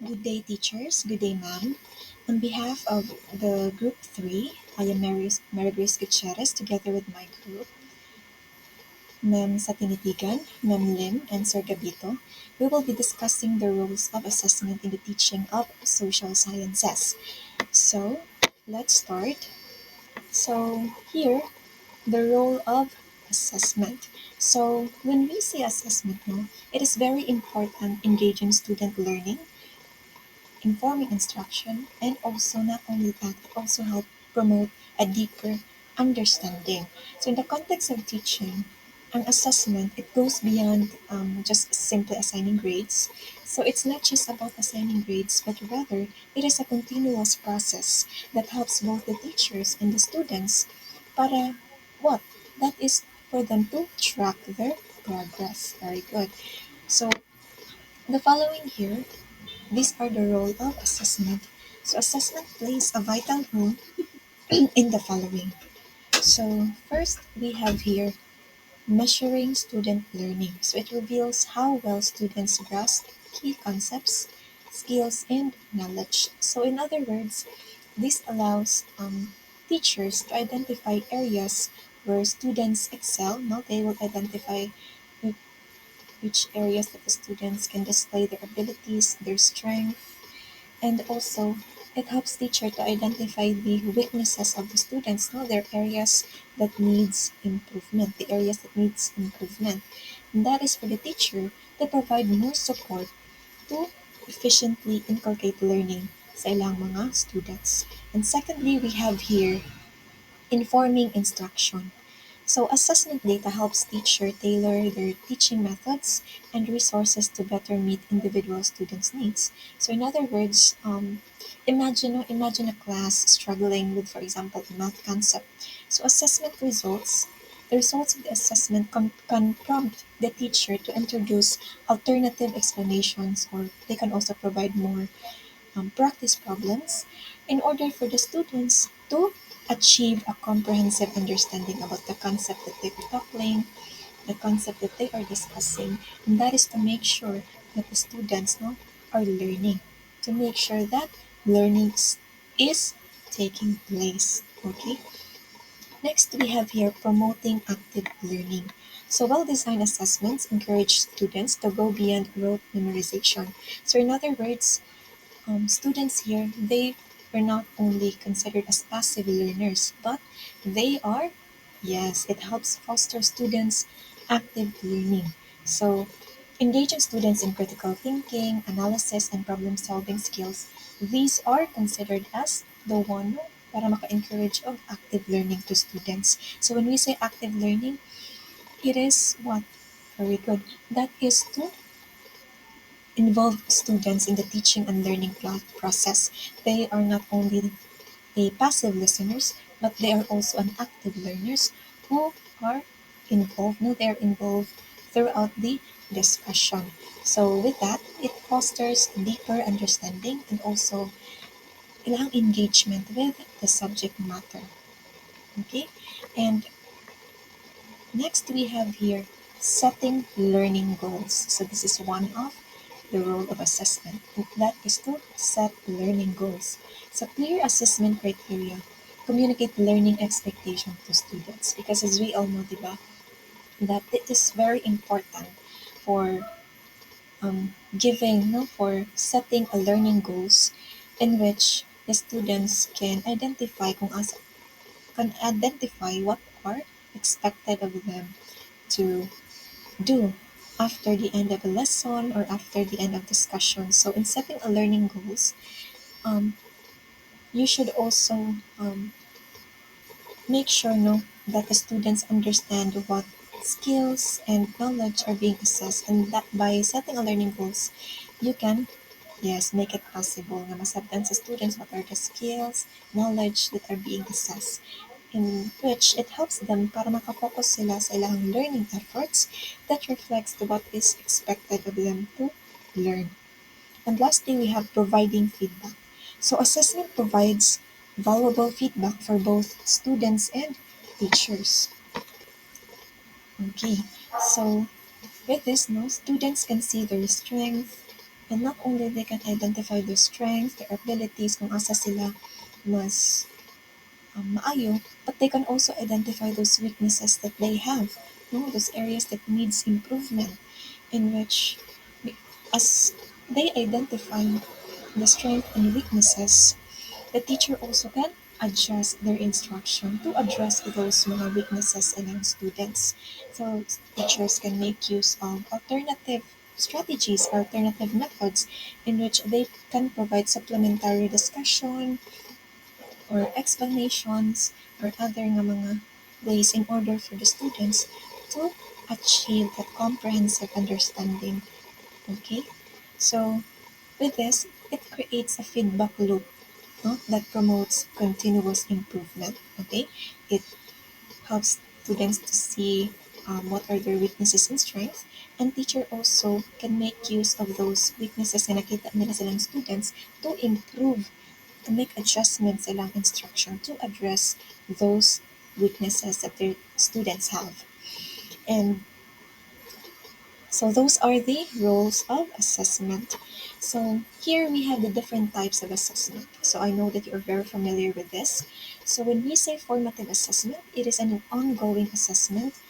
Good day, teachers. Good day, ma'am. On behalf of the Group 3, I am Mary Grace Gutierrez together with my group, Ma'am Satinitigan, Ma'am Lim, and Sir Gabito. We will be discussing the roles of assessment in the teaching of social sciences. So, let's start. So, here, the role of assessment. So, when we say assessment now, it is very important engaging student learning, informing instruction, and also not only that, it also help promote a deeper understanding. So in the context of teaching, an assessment, it goes beyond just simply assigning grades. So it's not just about assigning grades, but rather it is a continuous process that helps both the teachers and the students para what? That is for them to track their progress. Very good. So the following here, these are the role of assessment. So assessment plays a vital role in the following. So first we have here measuring student learning. So it reveals how well students grasp key concepts, skills, and knowledge. So in other words, this allows teachers to identify areas where students excel. Now they will identify which areas that the students can display their abilities, their strengths, and also it helps teacher to identify the weaknesses of the students, no, their areas that needs improvement, the areas that needs improvement. And that is for the teacher to provide more support to efficiently inculcate learning sa ilang mga students. And secondly, we have here informing instruction. So assessment data helps teacher tailor their teaching methods and resources to better meet individual students' needs. So in other words, imagine a class struggling with, for example, a math concept. So the results of the assessment can prompt the teacher to introduce alternative explanations, or they can also provide more practice problems in order for the students to achieve a comprehensive understanding about the concept that they are tackling, the concept that they are discussing, and that is to make sure that the students now are learning, to make sure that learning is taking place. Okay. Next, we have here promoting active learning. So well-designed assessments encourage students to go beyond rote memorization. So in other words, students here, they were not only considered as passive learners, but they are, yes, it helps foster students' active learning. So, engaging students in critical thinking, analysis, and problem-solving skills, these are considered as the one para maka-encourage of active learning to students. So when we say active learning, it is what? Very good. That is to involve students in the teaching and learning process. They are not only a passive listeners, but they are also an active learners who are involved. No, they are involved throughout the discussion. So with that, it fosters deeper understanding and also ilang engagement with the subject matter. Okay, and next we have here setting learning goals. So this is one of the role of assessment. That is to set learning goals. So clear assessment criteria communicate learning expectation to students because as we all know, diba, that it is very important for giving, no, for setting a learning goals in which the students can identify what are expected of them to do after the end of a lesson or after the end of discussion. So in setting a learning goals, um, you should also make sure, no, that the students understand what skills and knowledge are being assessed, and that by setting a learning goals, you can, yes, make it possible na masabtan sa students what are the skills, knowledge that are being assessed, in which it helps them para makafocus sila sa ilang learning efforts that reflects to what is expected of them to learn. And lastly, we have providing feedback. So assessment provides valuable feedback for both students and teachers. Okay, so with this, no, students can see their strengths And not only they can identify their strengths, their abilities, kung asa sila mas maayo, but they can also identify those weaknesses that they have, no? Those areas that needs improvement, in which as they identify the strength and weaknesses, the teacher also can adjust their instruction to address those mga weaknesses in our students. So teachers can make use of alternative strategies, alternative methods in which they can provide supplementary discussion or explanations or other nga mga ways in order for the students to achieve that comprehensive understanding. Okay? So with this, it creates a feedback loop, no, that promotes continuous improvement. Okay? It helps students to see what are their weaknesses and strengths, and teacher also can make use of those weaknesses na nakita nila silang students to improve, to make adjustments silang instruction to address those weaknesses that their students have. And so those are the roles of assessment. So here we have the different types of assessment. So I know that you're very familiar with this. So when we say formative assessment, it is an ongoing assessment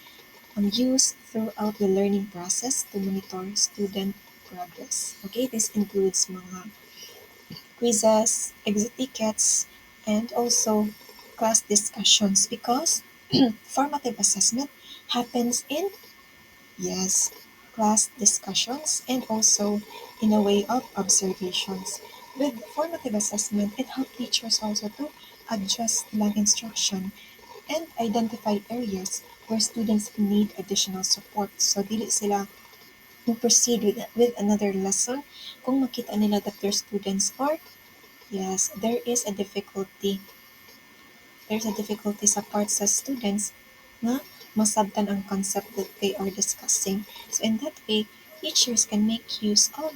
used throughout the learning process to monitor student progress. Okay, this includes mga quizzes, exit tickets, and also class discussions because formative assessment happens in, yes, class discussions and also in a way of observations. With formative assessment, it helps teachers also to adjust lang instruction and identify areas where students need additional support. So dili sila mo proceed with another lesson kung makita nila that their students are, yes, there's a difficulty sa parts sa students na masabtan ang concept that they are discussing. So in that way, teachers can make use of,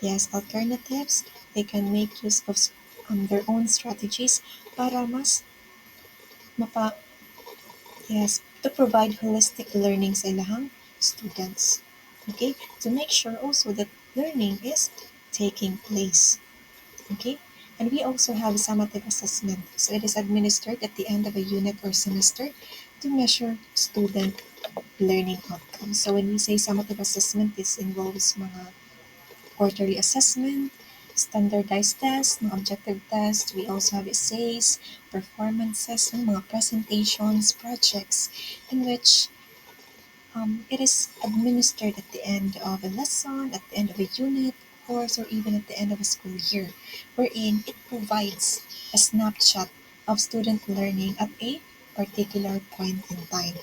yes, alternatives. They can make use of their own strategies para mas mapa, yes, to provide holistic learning sa ilahang students. Okay? To make sure also that learning is taking place. Okay? And we also have summative assessment. So it is administered at the end of a unit or semester to measure student learning outcomes. So when we say summative assessment, this involves mga quarterly assessment, standardized tests, mga objective tests. We also have essays, performances, and mga presentations, projects, in which it is administered at the end of a lesson, at the end of a unit, course, or even at the end of a school year, wherein it provides a snapshot of student learning at a particular point in time.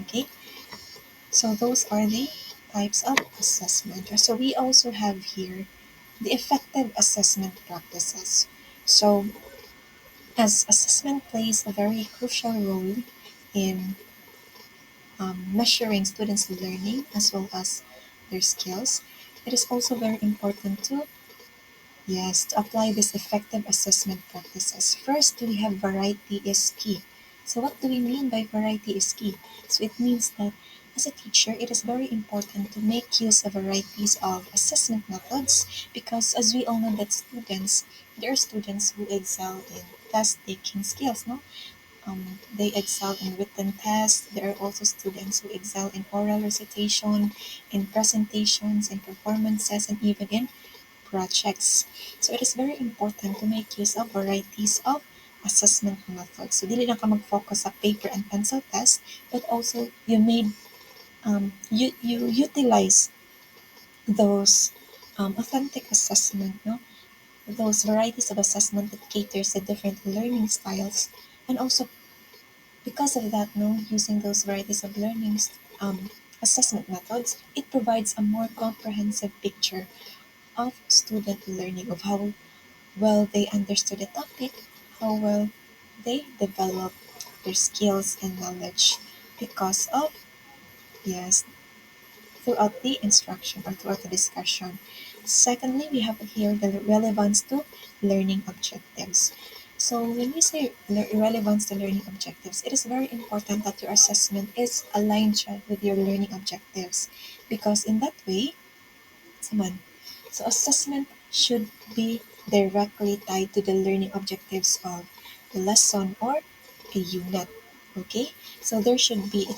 Okay, so those are the types of assessment. So we also have here the effective assessment practices. So as assessment plays a very crucial role in measuring students' learning as well as their skills, it is also very important to, yes, to apply these effective assessment practices. First, we have variety is key. So what do we mean by variety is key? So it means that as a teacher, it is very important to make use of varieties of assessment methods because as we all know that students, there are students who excel in test taking skills, no? They excel in written tests. There are also students who excel in oral recitation, in presentations, in performances, and even in projects. So it is very important to make use of varieties of assessment methods. So dili lang ka mag-focus sa paper and pencil test, but also you utilize those authentic assessment, no? Those varieties of assessment that caters to different learning styles, and also because of that, no, using those varieties of learnings assessment methods, it provides a more comprehensive picture of student learning, of how well they understood the topic, how well they develop their skills and knowledge because of, yes, throughout the instruction or throughout the discussion. Secondly, we have here the relevance to learning objectives. So when we say relevance to learning objectives, it is very important that your assessment is aligned with your learning objectives because in that way, Saman, So assessment should be directly tied to the learning objectives of the lesson or a unit. Okay? So it should be a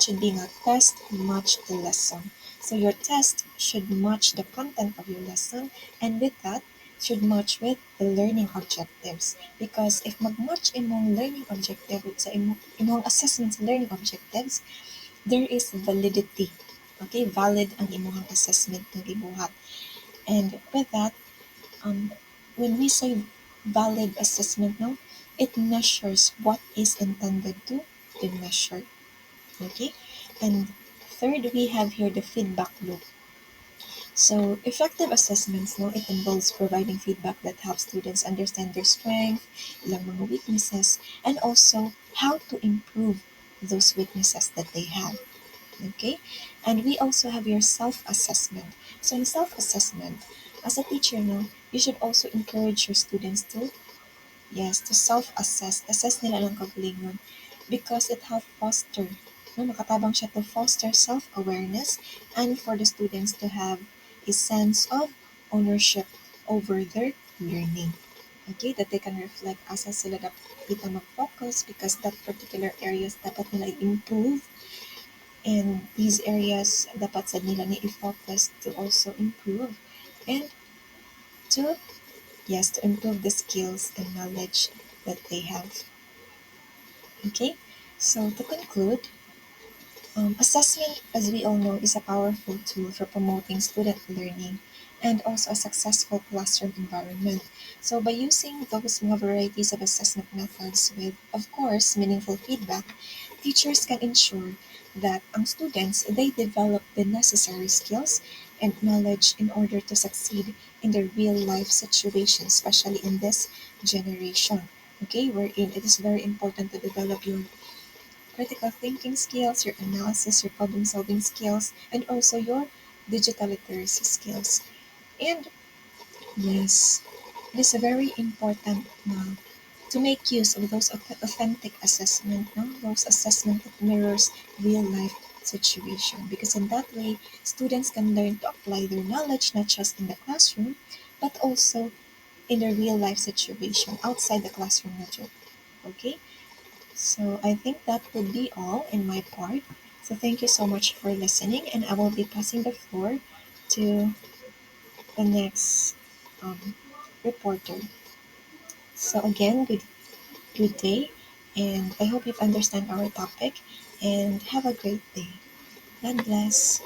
test match the lesson. So your test should match the content of your lesson, and with that should match with the learning objectives. Because if mag-match imong learning objective sa imong assessment sa learning objectives, there is validity. Okay, valid ang imong assessment nga gibuhat. And with that, um, when we say valid assessment, no, it measures what is intended to be measured. Okay, and third, we have here the feedback loop. So effective assessments, no, it involves providing feedback that helps students understand their strengths, ilang mga weaknesses, and also how to improve those weaknesses that they have. Okay, and we also have your self-assessment. So in self-assessment, as a teacher, no, you should also encourage your students to, yes, to assess nila ng kagalingon, because it help foster, no, makatabang siya to foster self-awareness, and for the students to have a sense of ownership over their learning. Okay, that they can reflect asa sila dapat kita mag-focus, because that particular areas dapat nila improve, and these areas dapat sa nila ni i-focus to also improve, and to, yes, to improve the skills and knowledge that they have. Okay, so to conclude, assessment, as we all know, is a powerful tool for promoting student learning and also a successful classroom environment. So by using those mga varieties of assessment methods with, of course, meaningful feedback, teachers can ensure that ang students, they develop the necessary skills and knowledge in order to succeed in the real life situation, especially in this generation. Okay, wherein it is very important to develop your critical thinking skills, your analysis, your problem solving skills, and also your digital literacy skills. And yes, it is very important now to make use of those authentic assessment, no? Those assessment that mirrors real life situation, because in that way students can learn to apply their knowledge not just in the classroom but also in the real life situation outside the classroom module. Okay, so I think that would be all in my part. So thank you so much for listening, and I will be passing the floor to the next um, reporter. So again, good day, and I hope you've understand our topic, and have a great day. God bless.